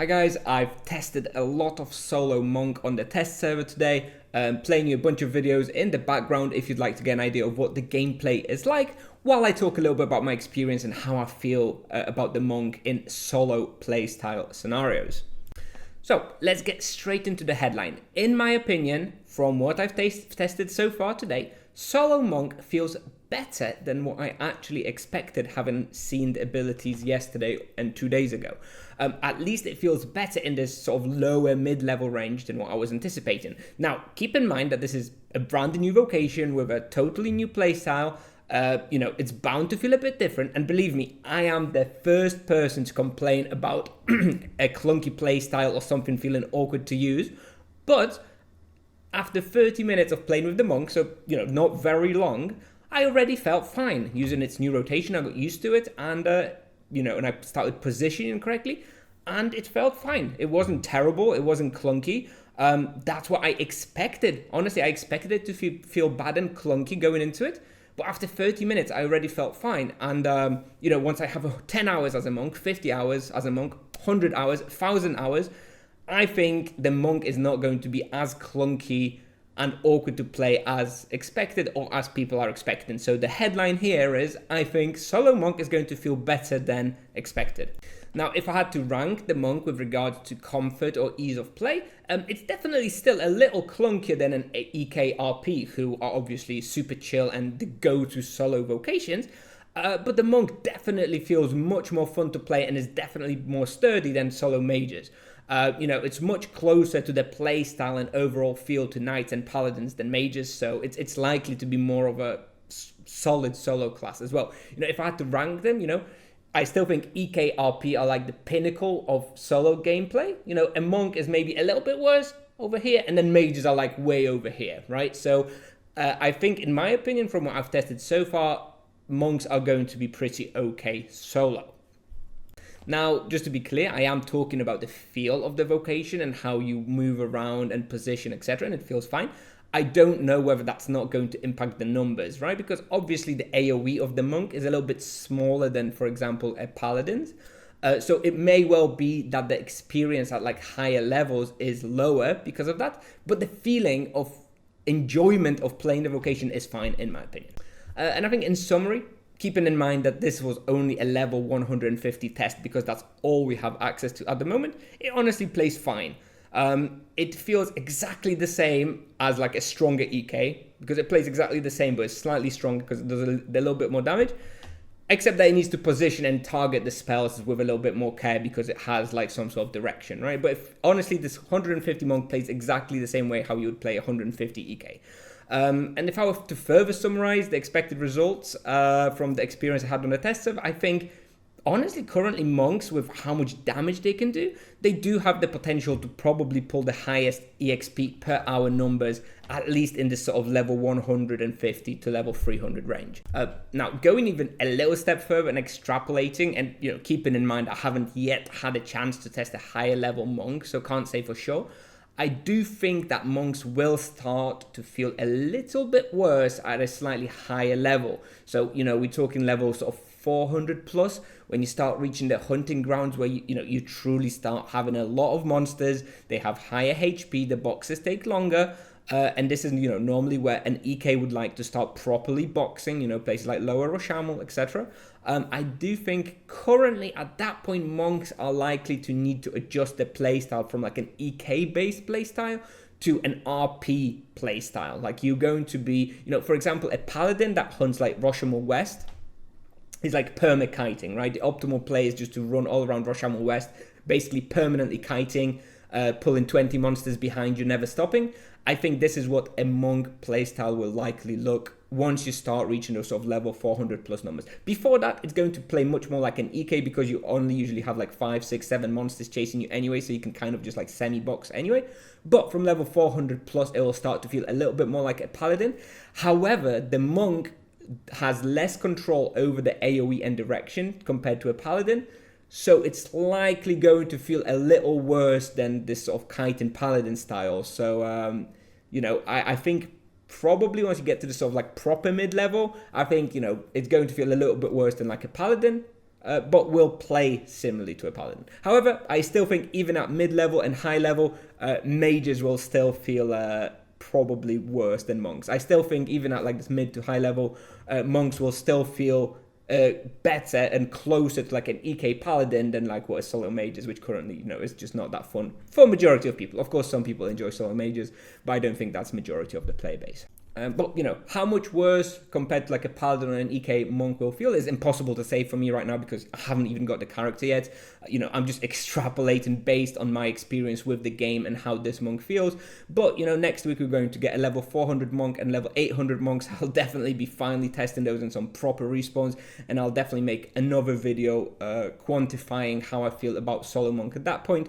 Hi guys, I've tested a lot of solo monk on the test server today, playing you a bunch of videos in the background if you'd like to get an idea of what the gameplay is like, while I talk a little bit about my experience and how I feel about the monk in solo playstyle scenarios. So let's get straight into the headline. In my opinion, from what I've tested so far today, solo monk feels better than what I actually expected, having seen the abilities yesterday and 2 days ago. At least it feels better in this sort of lower mid-level range than what I was anticipating. Now, keep in mind that this is a brand new vocation with a totally new playstyle. It's bound to feel a bit different, and believe me, I am the first person to complain about a clunky playstyle or something feeling awkward to use. But after 30 minutes of playing with the monk, so not very long, I already felt fine using its new rotation. I got used to it, and and I started positioning correctly, and it felt fine. It wasn't terrible. It wasn't clunky. That's what I expected. Honestly, I expected it to feel bad and clunky going into it. But after 30 minutes, I already felt fine. And, once I have 10 hours as a monk, 50 hours as a monk, 100 hours, 1,000 hours, I think the monk is not going to be as clunky and awkward to play as expected or as people are expecting. So the headline here is, I think solo monk is going to feel better than expected. Now, if I had to rank the monk with regard to comfort or ease of play, it's definitely still a little clunkier than an EKRP, who are obviously super chill and the go-to solo vocations. But the monk definitely feels much more fun to play and is definitely more sturdy than solo mages. It's much closer to the play style and overall feel to knights and paladins than mages, so it's likely to be more of a solid solo class as well. If I had to rank them, I still think EKRP are like the pinnacle of solo gameplay. A monk is maybe a little bit worse over here, and then mages are like way over here, right? So I think, in my opinion, from what I've tested so far, monks are going to be pretty okay solo. Now, just to be clear, I am talking about the feel of the vocation and how you move around and position, etc., and it feels fine. I don't know whether that's not going to impact the numbers, right? Because obviously the AoE of the monk is a little bit smaller than, for example, a paladin's. So it may well be that the experience at like higher levels is lower because of that, but the feeling of enjoyment of playing the vocation is fine, in my opinion. And I think in summary, keeping in mind that this was only a level 150 test because that's all we have access to at the moment, it honestly plays fine. It feels exactly the same as like a stronger EK, because it plays exactly the same, but it's slightly stronger because it does a little bit more damage, except that it needs to position and target the spells with a little bit more care because it has like some sort of direction, right? But honestly, this 150 monk plays exactly the same way how you would play 150 EK. And if I were to further summarize the expected results from the experience I had on the test server, I think, honestly, currently monks, with how much damage they can do, they do have the potential to probably pull the highest EXP per hour numbers, at least in this sort of level 150 to level 300 range. Now, going even a little step further and extrapolating, and keeping in mind I haven't yet had a chance to test a higher level monk, so can't say for sure, I do think that monks will start to feel a little bit worse at a slightly higher level. So, we're talking levels of 400 plus, when you start reaching the hunting grounds where you truly start having a lot of monsters. They have higher HP, the boxes take longer, and this is normally where an EK would like to start properly boxing, places like Lower Roshamel, etc. I do think currently at that point monks are likely to need to adjust their playstyle from like an EK based playstyle to an RP playstyle. Like, you're going to be, for example, a paladin that hunts like Roshamel West is like perma-kiting, right? The optimal play is just to run all around Roshamel West, basically permanently kiting, pulling 20 monsters behind you, never stopping. I think this is what a monk playstyle will likely look once you start reaching those sort of level 400 plus numbers. Before that, it's going to play much more like an EK because you only usually have like 5, 6, 7 monsters chasing you anyway, so you can kind of just like semi-box anyway. But from level 400 plus, it will start to feel a little bit more like a paladin. However, the monk has less control over the AoE and direction compared to a paladin, so it's likely going to feel a little worse than this sort of kite and paladin style. So I think probably once you get to the sort of like proper mid-level, I think it's going to feel a little bit worse than like a paladin, but will play similarly to a paladin. However, I still think even at mid-level and high-level, mages will still feel probably worse than monks. I still think even at like this mid to high level, monks will still feel better and closer to like an EK paladin than like what a solo mage is, which currently, you know, is just not that fun for a majority of people. Of course, some people enjoy solo mages, but I don't think that's majority of the player base. But, you know, how much worse compared to like a paladin or an EK monk will feel is impossible to say for me right now because I haven't even got the character yet. You know, I'm just extrapolating based on my experience with the game and how this monk feels. But, you know, next week we're going to get a level 400 monk and level 800 monks. I'll definitely be finally testing those in some proper respawns, and I'll definitely make another video quantifying how I feel about solo monk at that point.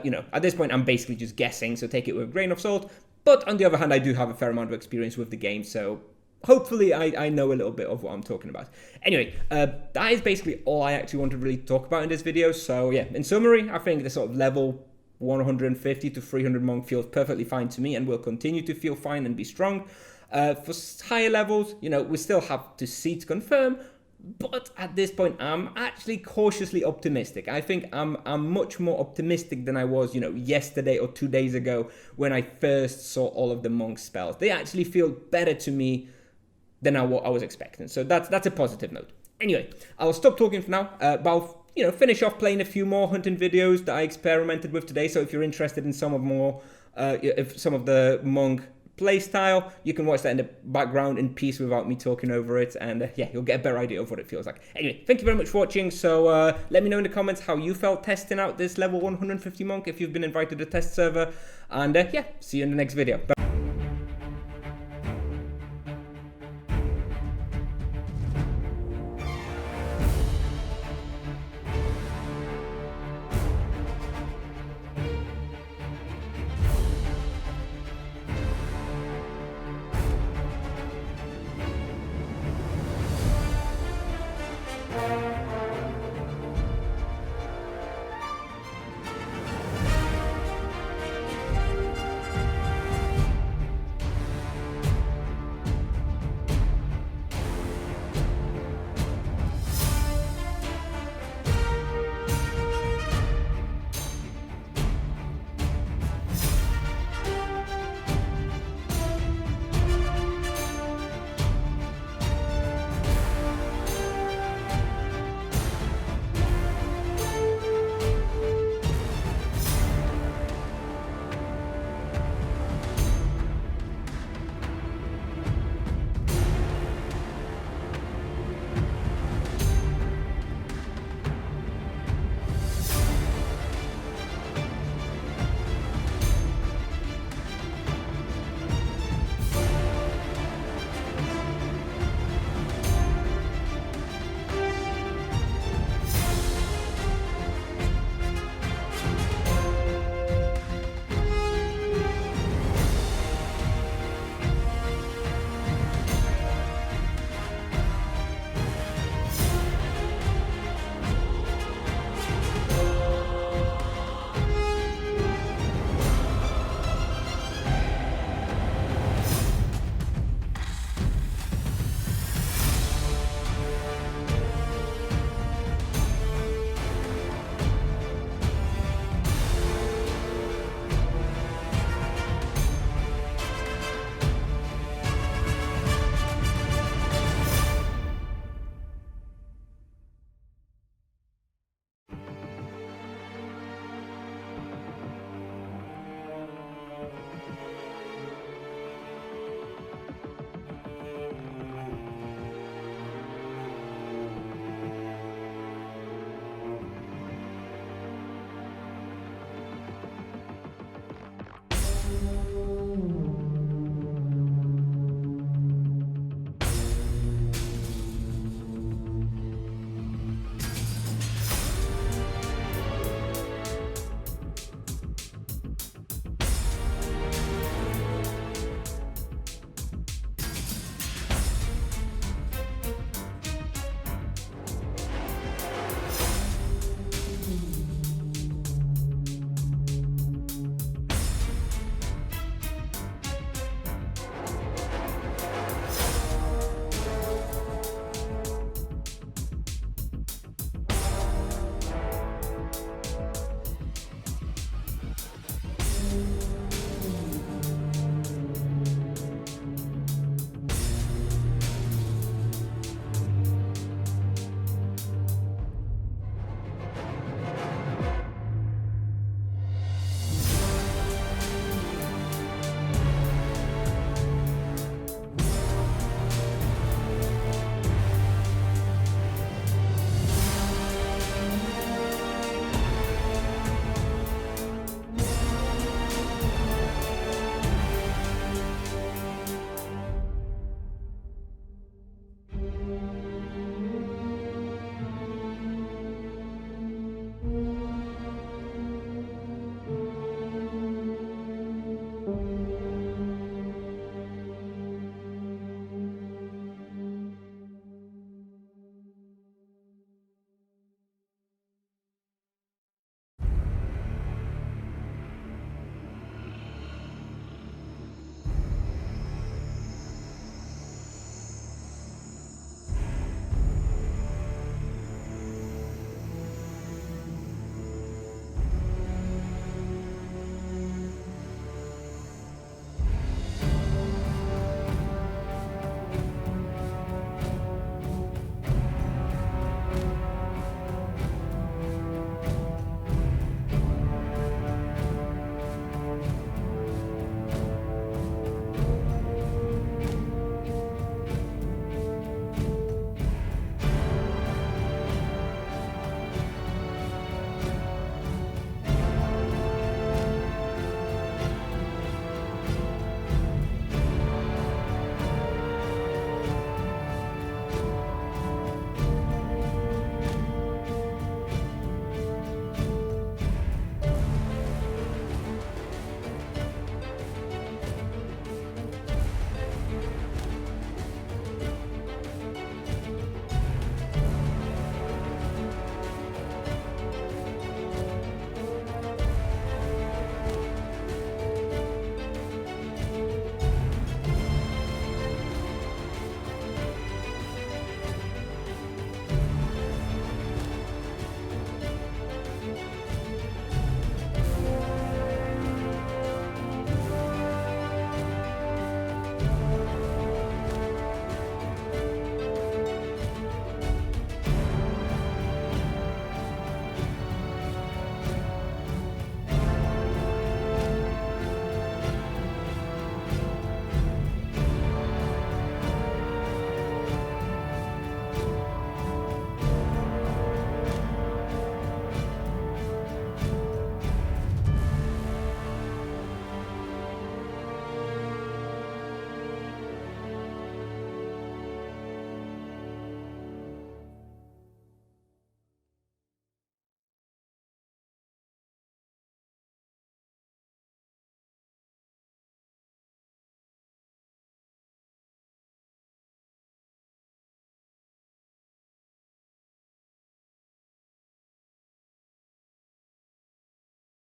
You know, at this point I'm basically just guessing, so take it with a grain of salt. But on the other hand, I do have a fair amount of experience with the game, so hopefully I know a little bit of what I'm talking about. Anyway, that is basically all I actually want to really talk about in this video. So yeah, in summary, I think the sort of level 150 to 300 monk feels perfectly fine to me and will continue to feel fine and be strong. For higher levels, you know, we still have to see to confirm. But at this point, I'm actually cautiously optimistic. I think I'm much more optimistic than I was, you know, yesterday or 2 days ago when I first saw all of the monk spells. They actually feel better to me than I was expecting. So that's a positive note. Anyway, I'll stop talking for now. But I'll, you know, finish off playing a few more hunting videos that I experimented with today. So if you're interested in some of the monk playstyle, you can watch that in the background in peace without me talking over it, and yeah, you'll get a better idea of what it feels like. Anyway, thank you very much for watching. So let me know in the comments how you felt testing out this level 150 monk if you've been invited to the test server, and yeah, see you in the next video. Bye.